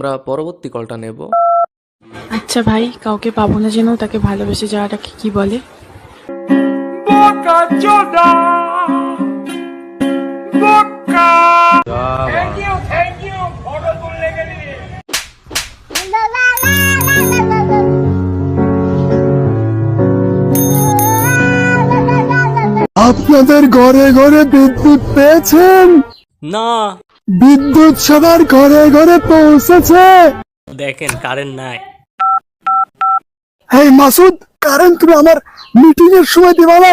আমরা পরবর্তী কলটা নেব। আচ্ছা ভাই, কাউকে পাবো না যেন তাকে ভালোবেসে যাওয়াটাকে কি বলে? আপনাদের ঘরে ঘরে বিদ্যুৎ পেয়েছেন? না, বিদ্যুৎ সবার ঘরে ঘরে পৌঁছেছে। দেখেন কারেন্ট নাই। এই মাসুদ, কারেন্ট তুমি আমার মিটিং এর সময় দিবা না?